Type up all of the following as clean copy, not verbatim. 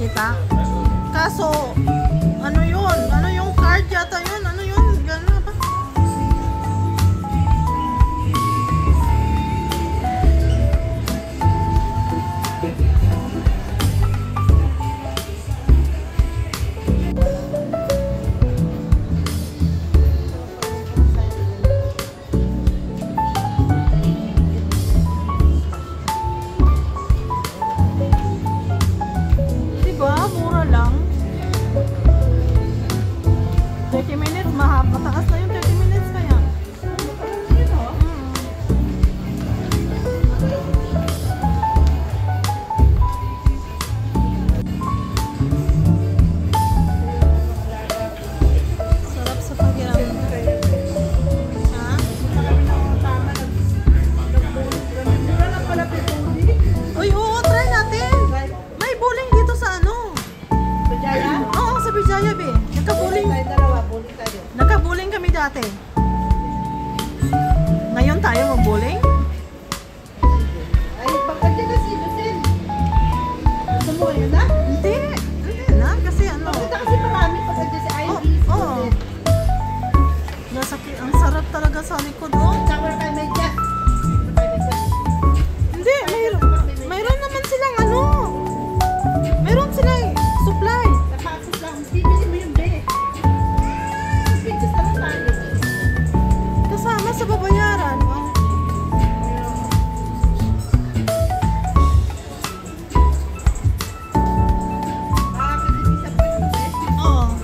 Kita? Kaso, ano yun? Ano yung card yata yun? Ano yun? Gano'n ba? Diba? Mura lang. 30 minutes, mataas na yung 30 minutes kaya. Sarap sa pakiramdam. Ha? Uy, oo, try natin. May bowling dito sa ano? Oo, sa Bijaya, be. Nagka-bowling kami dati. Ngayon tayo mag-bowling? Hindi. Hindi na. Kasi ano. Oo. Ang sarap talaga sa likod. Oh. Hindi. Mayroon naman silang ano. Mayroon silang supply. Kasama sa babayaran. Oh. Oo.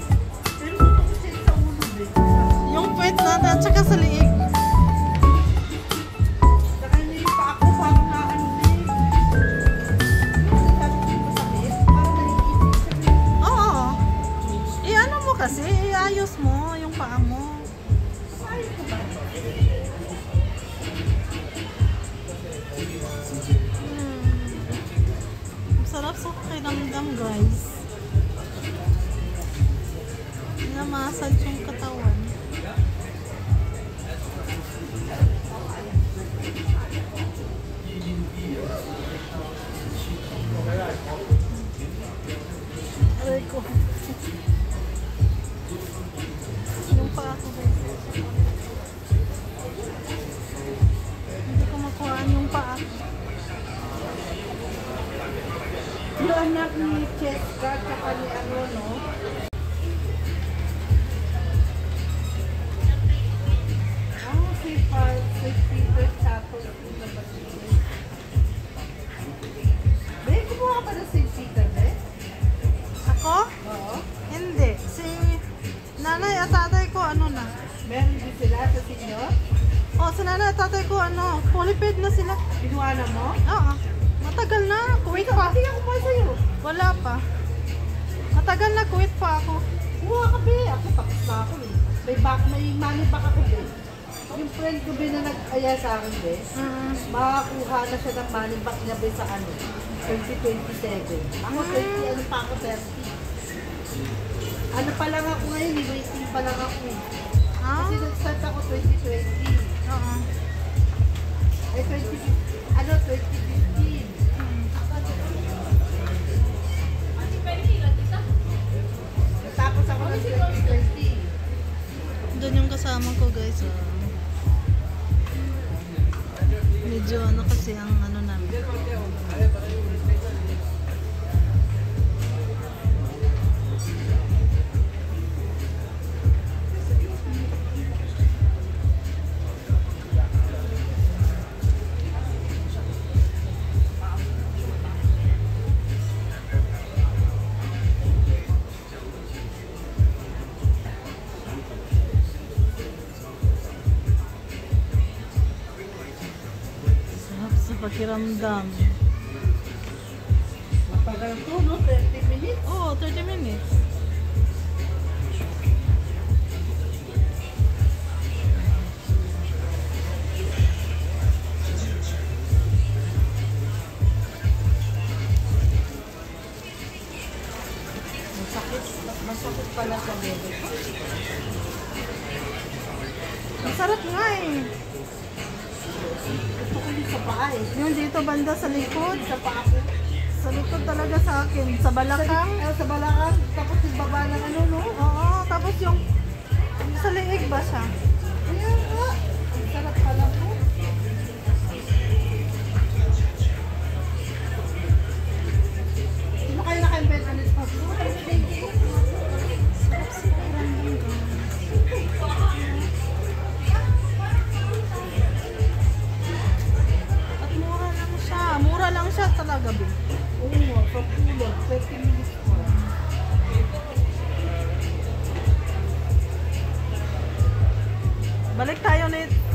Yung puwet natin at saka sa liig. Oo. I-ano mo kasi, iayos mo yung paa mo. Sarap sa pakiramdam, guys. Namasage yung katawan. Aray ko. Yung paa ko, guys. Hindi ko makuhaan yung paa ko. Yung anak ni Cheska, tsaka ni ano, no? Si Peter Chato. Be, kumuha ka na St. Peter, be? Ako? Oo. Hindi. Si nanay at tatay ko, ano na? Meron din sila sa sinyo? Oh, si nanay at tatay ko, ano, fully paid na sila. Kinuha na mo? Oo. Matagal na. Kuwait pa. Hindi ako kumuha sa'yo. Wala pa. Matagal na. Kuwait pa ako. Kumuha ka, be. Ako, tapos na ako, eh. May money back ako, be. Yung friend ko, be, na nag-aya sa akin, be. Makakuha na siya ng money back niya, be, sa ano? 2027. Ako, 20, ano pa ako, 30. Ano pa lang ako ngayon, waiting pa lang ako. Ah? Kasi nag-start ako 2020. Oo. Eh, 2015. Tapos ako ng 2020. Doon yung kasama ko, guys. Medyo ano kasi ang ano namin. Pakiramdam. Matagal to, no? 30 minutes. Oo, 30 minutes. Masakit pala sa bebe. Masarap nga eh. Ito ko yung sa paa eh. Yung dito banda sa likod. Sa paa ko. Sa likod talaga sa akin. Sa balakang. Sa balakang, tapos yung baba ng ano, no? Oo, tapos yung sa leeg ba siya? Ayan nga. Ang sarap pala po. Sino kayo naka-invent ulit pa po? At mura lang siya. Mura lang siya talaga, Bi. Oo, sa pulo. 20 minutes pa. Balik tayo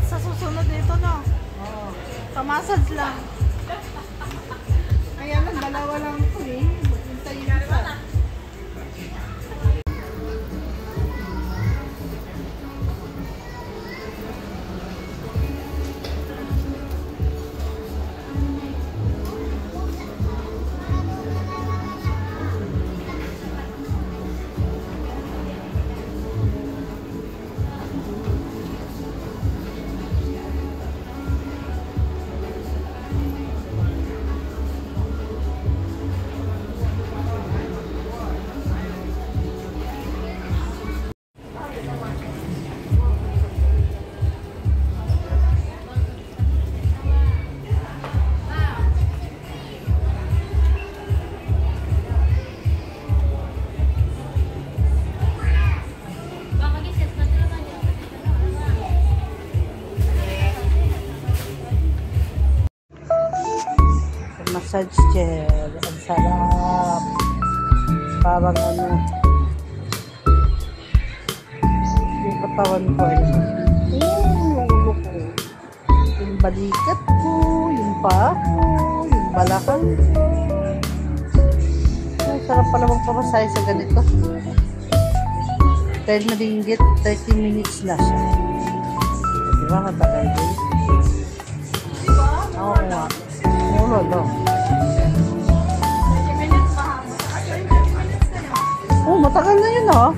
sa susunod nito, no? Oo. Pa-massage lang. Kaya lang, dalawa lang ito eh. Maghintay yung isa. Massage chair. Ang sarap. Parang ano. Yung katawan ko. Yung ulo ko. Yung balikat ko. Yung paa ko. Yung balakang ko. Ang sarap pala magpamasahe sa ganito. Dahil malinggit, 30 minutes na siya. Diba? Matagal din. Oo nga. Mura daw. Oh, matagal na yun, ah.